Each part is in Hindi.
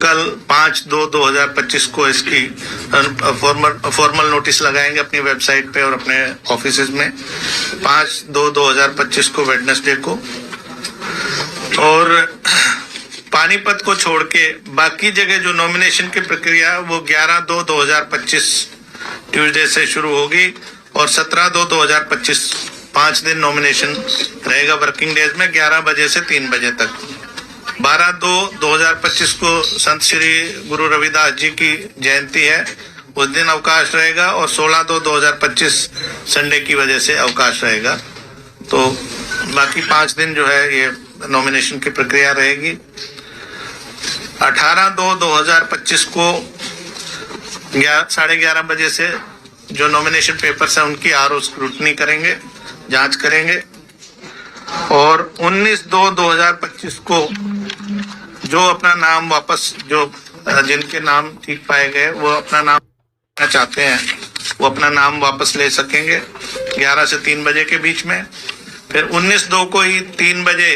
कल 5/2/2025 को इसकी फॉर्मल नोटिस लगाएंगे अपनी वेबसाइट पे और अपने ऑफिसेज में 5/2/2025 को वेडनेसडे को। और पानीपत को छोड़ के बाकी जगह जो नॉमिनेशन की प्रक्रिया वो 11/2/2025 ट्यूसडे से शुरू होगी और 17/2/2025 5 दिन नॉमिनेशन रहेगा वर्किंग डेज में 11 बजे से 3 बजे तक। 12/2/2025 को संत श्री गुरु रविदास जी की जयंती है, उस दिन अवकाश रहेगा और 16/2/2025 संडे की वजह से अवकाश रहेगा। तो बाकी 5 दिन जो है ये नॉमिनेशन की प्रक्रिया रहेगी। 18/2/2025 को 11:30 बजे से जो नॉमिनेशन पेपर्स है उनकी आरओ स्क्रूटनी करेंगे, जांच करेंगे। और 19/2/2025 को जो अपना नाम वापस जिनके नाम ठीक पाए गए वो अपना नाम चाहते हैं वो अपना नाम वापस ले सकेंगे 11 से 3 बजे के बीच में। फिर 19/2 को ही 3 बजे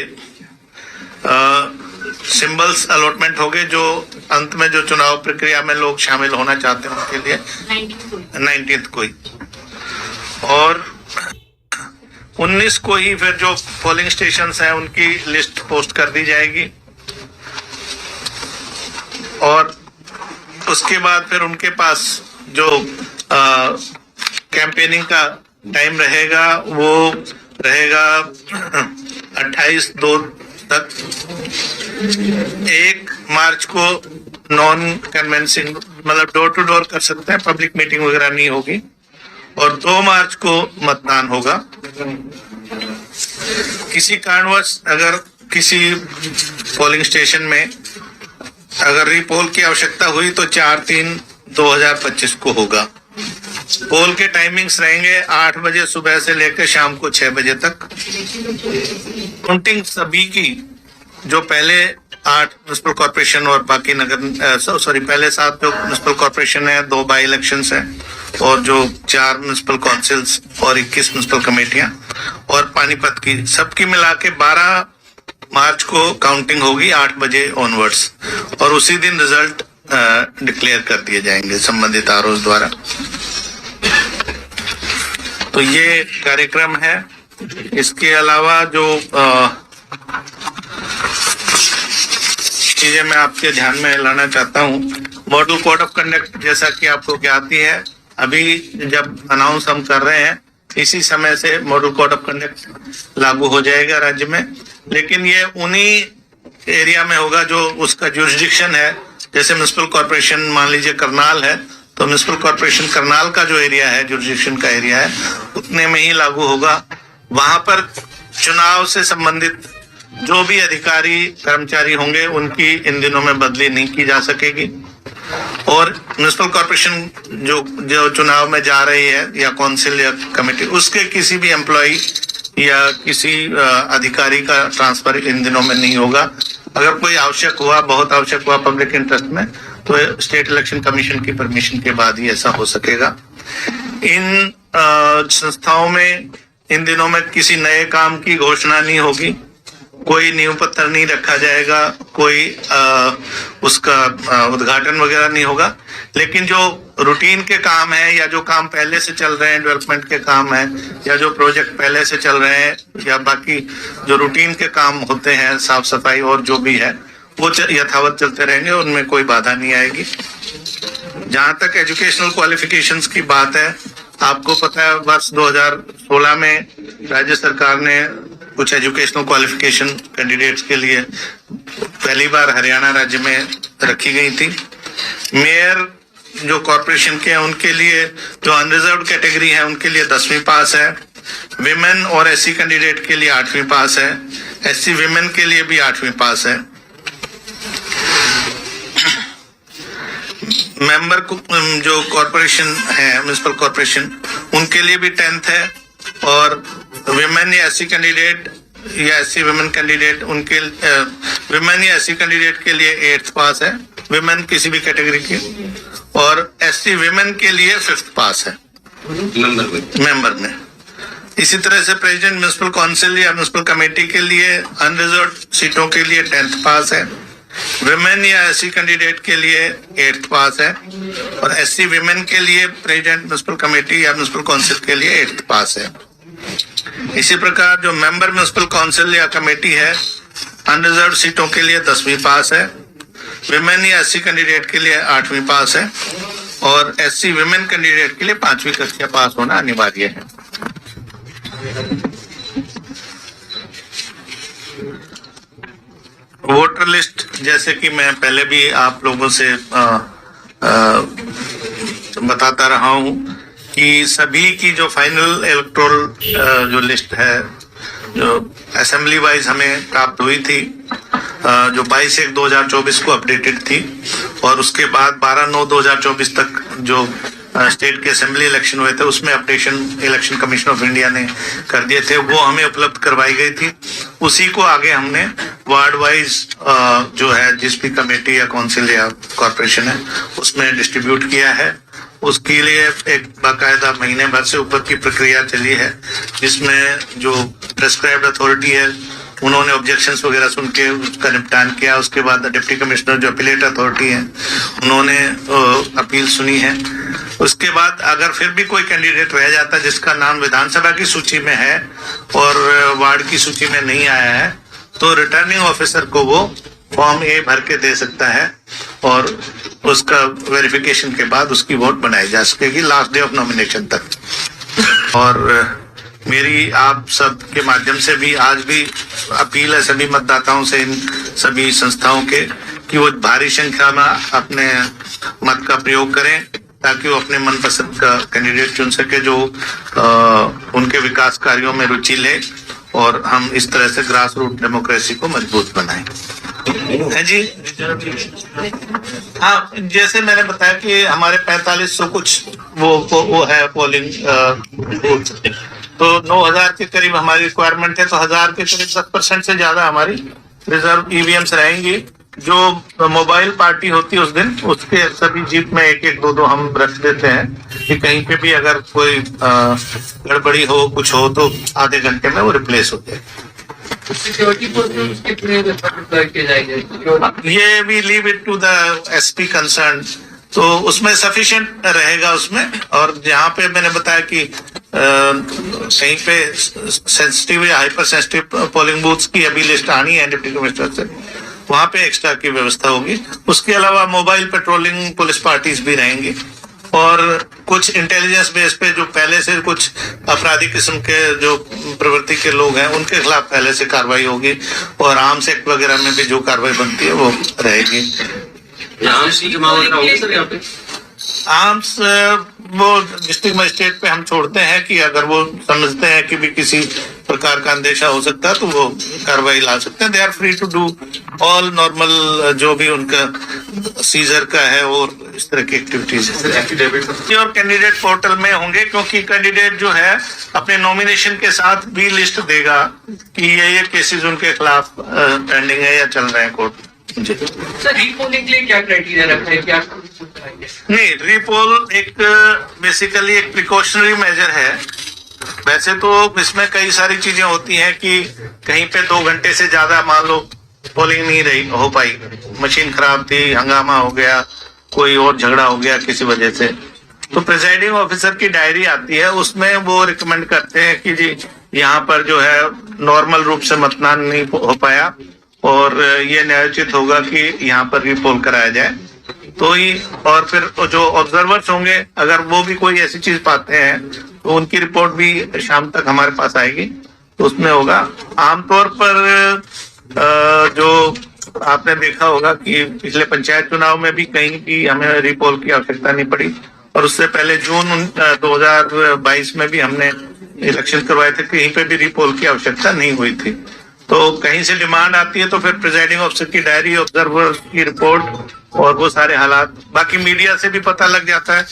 सिंबल्स अलॉटमेंट हो गए जो अंत में जो चुनाव प्रक्रिया में लोग शामिल होना चाहते हैं उनके लिए 19th को ही। और 19 को ही फिर जो पोलिंग स्टेशंस हैं उनकी लिस्ट पोस्ट कर दी जाएगी और उसके बाद फिर उनके पास जो कैंपेनिंग का टाइम रहेगा वो रहेगा 28/2 तक। 1 मार्च को नॉन कन्वेंसिंग मतलब डोर टू डोर कर सकते हैं, पब्लिक मीटिंग वगैरह नहीं होगी। और 2 मार्च को मतदान होगा। किसी कारणवश अगर किसी पोलिंग स्टेशन में अगर रीपोल की आवश्यकता हुई तो 4/3/2025 को होगा। पोल के टाइमिंग्स रहेंगे 8 बजे सुबह से लेकर शाम को 6 बजे तक। काउंटिंग सभी की जो पहले 8 म्युनिसिपल कॉर्पोरेशन और बाकी पहले 7 जो म्युनिसिपल कॉर्पोरेशन है, 2 बाई इलेक्शंस हैं और जो 4 म्युनिसिपल काउंसिल्स और 21 म्युनिसिपल कमेटियां और पानीपत की सबकी मिला के 12 मार्च को काउंटिंग होगी 8 बजे ऑनवर्ड्स और उसी दिन रिजल्ट डिक्लेयर कर दिए जाएंगे संबंधित आरओज द्वारा। तो ये कार्यक्रम है। इसके अलावा जो चीजें मैं आपके ध्यान में लाना चाहता हूँ, मॉडल कोड ऑफ कंडक्ट जैसा कि आपको ज्ञात ही है, अभी जब अनाउंस हम कर रहे हैं इसी समय से मॉडल कोड ऑफ कंडक्ट लागू हो जाएगा राज्य में। लेकिन ये उन्हीं एरिया में होगा जो उसका जुरिस्डिक्शन है। जैसे म्युनिसिपल कॉर्पोरेशन मान लीजिए करनाल है तो म्युनिसिपल कॉर्पोरेशन करनाल का जो एरिया है, जुरिस्डिक्शन का एरिया है, उतने में ही लागू होगा। वहां पर चुनाव से संबंधित जो भी अधिकारी कर्मचारी होंगे उनकी इन दिनों में बदली नहीं की जा सकेगी। और म्युनिसिपल कॉर्पोरेशन जो चुनाव में जा रही है या काउंसिल या कमेटी, उसके किसी भी एम्प्लॉय या किसी अधिकारी का ट्रांसफर इन दिनों में नहीं होगा। अगर कोई आवश्यक हुआ, बहुत आवश्यक हुआ पब्लिक इंटरेस्ट में, तो स्टेट इलेक्शन कमीशन की परमिशन के बाद ही ऐसा हो सकेगा। इन संस्थाओं में इन दिनों में किसी नए काम की घोषणा नहीं होगी, कोई नींव पत्थर नहीं रखा जाएगा, कोई उसका उद्घाटन वगैरह नहीं होगा। लेकिन जो रूटीन के काम है या जो काम पहले से चल रहे हैं, डेवलपमेंट के काम है या जो प्रोजेक्ट पहले से चल रहे हैं या बाकी जो रूटीन के काम होते हैं, साफ सफाई और जो भी है, वो यथावत चलते रहेंगे, उनमें कोई बाधा नहीं आएगी। जहां तक एजुकेशनल क्वालिफिकेशंस की बात है, आपको पता है वर्ष 2016 में राज्य सरकार ने कुछ एजुकेशनल क्वालिफिकेशन कैंडिडेट्स के लिए पहली बार हरियाणा राज्य में रखी गई थी। मेयर जो कॉर्पोरेशन के हैं उनके लिए जो अनरिजर्व कैटेगरी है उनके लिए 10वीं पास है। विमेन और एससी कैंडिडेट के लिए 8वीं पास है। एससी विमेन के लिए भी 8वीं पास है। मेंबर जो कॉर्पोरेशन है, म्युनिसिपल कॉर्पोरेशन, उनके लिए भी 10th है। और विमेन या एससी कैंडिडेट या एससी विमेन कैंडिडेट उनके विमेन या एससी कैंडिडेट के लिए 8th पास है, विमेन किसी भी कैटेगरी की। और एससी विमेन के लिए 5th पास है मेंबर में। इसी तरह से प्रेसिडेंट म्युनिसिपल काउंसिल या म्युनिसिपल कमेटी के लिए अनरिजर्व सीटों के लिए 10th पास है। विमेन या एससी कैंडिडेट के लिए 8th पास है, और एससी विमेन के लिए प्रेसिडेंट म्युनिसिपल कमेटी या म्युनिसिपल काउंसिल के लिए 8th पास है। इसी प्रकार जो मेंबर म्युनिसिपल काउंसिल या कमेटी है, अनरिजर्व सीटों के लिए 10वीं पास है, विमेन या एससी कैंडिडेट के लिए 8वीं पास है, और एससी विमेन कैंडिडेट के लिए 5वीं कक्षा पास होना अनिवार्य है। वोटर लिस्ट, जैसे कि मैं पहले भी आप लोगों से बताता रहा हूं कि सभी की जो फाइनल इलेक्टोरल जो लिस्ट है, जो असेंबली वाइज हमें प्राप्त हुई थी, जो 22/1/2024 को अपडेटेड थी, और उसके बाद 12/9/2024 तक जो स्टेट के असेंबली इलेक्शन हुए थे उसमें updation election commission of India ने कर दिए थे, वो हमें उपलब्ध करवाई गई थी। उसी को आगे हमने वार्ड वाइज जो है जिस भी कमेटी या काउंसिल या कॉर्पोरेशन है उसमें डिस्ट्रीब्यूट किया है। उसके लिए एक बाकायदा महीने भर से ऊपर की प्रक्रिया चली है, जिसमें जो प्रेस्क्राइब्ड अथॉरिटी है उन्होंने ऑब्जेक्शंस वगैरह सुन के उसका निपटान किया। उसके बाद डिप्टी कमिश्नर जो अपीलेट अथॉरिटी है उन्होंने अपील सुनी है। उसके बाद अगर फिर भी कोई कैंडिडेट रह जाता जिसका नाम विधानसभा की सूची में है और वार्ड की सूची में नहीं आया है, तो रिटर्निंग ऑफिसर को वो फॉर्म ए भर के दे सकता है, और उसका वेरिफिकेशन के बाद उसकी वोट बनाई जा सकेगी लास्ट डे ऑफ नॉमिनेशन तक। और मेरी आप सब के माध्यम से भी आज भी अपील है सभी मतदाताओं से, इन सभी संस्थाओं के, कि वो भारी संख्या में अपने मत का प्रयोग करें ताकि वो अपने मनपसंद का कैंडिडेट चुन सके जो उनके विकास कार्यों में रुचि ले, और हम इस तरह से ग्रास रूट डेमोक्रेसी को मजबूत बनाएं। है जी। हाँ, जैसे मैंने बताया कि हमारे 4500 कुछ वो है पोलिंग बूथ, तो 9000 के करीब हमारी रिक्वायरमेंट है, तो 1000 के करीब 10% से ज्यादा हमारी रिजर्व ईवीएम्स रहेंगी। जो मोबाइल पार्टी होती है उस दिन, उसके सभी जीप में 1-1, 2-2 हम रख देते हैं कि कहीं पे भी अगर कोई गड़बड़ी हो, कुछ हो, तो आधे घंटे में वो रिप्लेस होते हैं। सिक्योरिटी फोर्सेस कितने किए जाएंगे? ये we leave it to the SP concern, तो उसमें सफिशिएंट रहेगा उसमें। और जहाँ पे मैंने बताया कि कहीं पे सेंसिटिव या हाइपर सेंसिटिव पोलिंग बूथ्स की अभी लिस्ट आनी है डिप्टी कमिश्नर से, वहां पे एक्स्ट्रा की व्यवस्था होगी। उसके अलावा मोबाइल पेट्रोलिंग पुलिस पार्टीज भी रहेंगी, और कुछ इंटेलिजेंस बेस पे जो पहले से कुछ अपराधी किस्म के जो प्रवृत्ति के लोग हैं उनके खिलाफ पहले से कार्रवाई होगी, और आर्म्स एक्ट वगैरह में भी जो कार्रवाई बनती है वो रहेगी। आर्म्स वो डिस्ट्रिक्ट मजिस्ट्रेट पे हम छोड़ते हैं कि अगर वो समझते हैं कि भी किसी प्रकार का अंदेशा हो सकता है तो वो कार्रवाई ला सकते हैं। They are free to do all normal जो भी उनका सीजर का है और इस तरह की एक्टिविटीज और कैंडिडेट पोर्टल में होंगे, क्योंकि कैंडिडेट जो है अपने नॉमिनेशन के साथ भी लिस्ट देगा कि ये केसेस उनके खिलाफ पेंडिंग है या चल रहे हैं कोर्ट। सर, रीपोलिंग के लिए क्या क्राइटेरिया रखते हैं? क्या नहीं, रीपोल एक बेसिकली एक प्रिकॉशनरी मेजर है। वैसे तो इसमें कई सारी चीजें होती हैं कि कहीं पे 2 घंटे से ज्यादा मान लो पोलिंग नहीं रही हो पाई, मशीन खराब थी, हंगामा हो गया, कोई और झगड़ा हो गया किसी वजह से, तो प्रिजाइडिंग ऑफिसर की डायरी आती है, उसमें वो रिकमेंड करते हैं कि जी यहाँ पर जो है नॉर्मल रूप से मतदान नहीं हो पाया और ये न्यायोचित होगा कि यहाँ पर रीपोल कराया जाए। तो ही और फिर जो ऑब्जर्वर्स होंगे अगर वो भी कोई ऐसी चीज पाते हैं तो उनकी रिपोर्ट भी शाम तक हमारे पास आएगी, तो उसमें होगा। आमतौर पर जो आपने देखा होगा कि पिछले पंचायत चुनाव में भी कहीं भी हमें रीपोल की आवश्यकता नहीं पड़ी, और उससे पहले जून 2022 में भी हमने इलेक्शन करवाए थे, कहीं पे भी रीपोल की आवश्यकता नहीं हुई थी। तो कहीं से डिमांड आती है तो फिर प्रिजाइडिंग ऑफिसर की डायरी, ऑब्जर्वर की रिपोर्ट और वो सारे हालात, बाकी मीडिया से भी पता लग जाता है।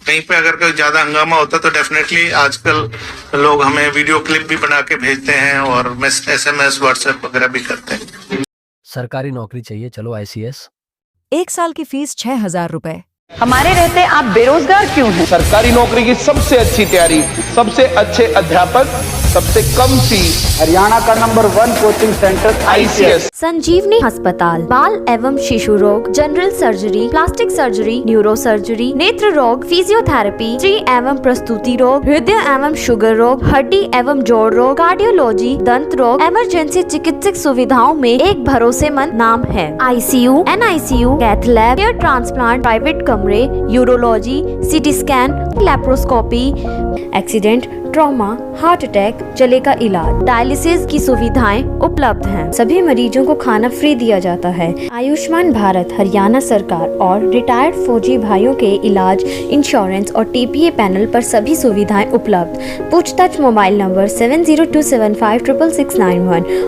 कहीं पे अगर कोई ज्यादा हंगामा होता तो डेफिनेटली आजकल लोग हमें वीडियो क्लिप भी बना के भेजते हैं और SMS व्हाट्सएप वगैरह भी करते हैं। सरकारी नौकरी चाहिए, चलो ICS। 1 साल की फीस 6,000 रुपए। हमारे रहते आप बेरोजगार क्यों हैं? सरकारी नौकरी की सबसे अच्छी तैयारी, सबसे अच्छे अध्यापक, सबसे कम फीस, हरियाणा का नंबर 1 कोचिंग सेंटर ICS। संजीवनी अस्पताल बाल एवं शिशु रोग, general surgery, plastic surgery, neuro surgery, नेत्र रोग, फिजियोथेरेपी, स्त्री एवं प्रसूति रोग, हृदय एवं शुगर रोग, हड्डी एवं जोड़ रोग, कार्डियोलॉजी, दंत रोग, इमरजेंसी चिकित्सक सुविधाओं में एक भरोसेमंद नाम है। ICU, NICU, cath lab, hair transplant, private कमरे, urology, CT scan, laparoscopy, accident, trauma, heart attack, जले का इलाज, डायलिसिस की सुविधाएं उपलब्ध हैं। सभी मरीजों को खाना फ्री दिया जाता है। आयुष्मान भारत हरियाणा सरकार और रिटायर्ड फौजी भाइयों के इलाज, इंश्योरेंस और TPA पैनल पर सभी सुविधाएं उपलब्ध। पूछताछ मोबाइल नंबर 7027566691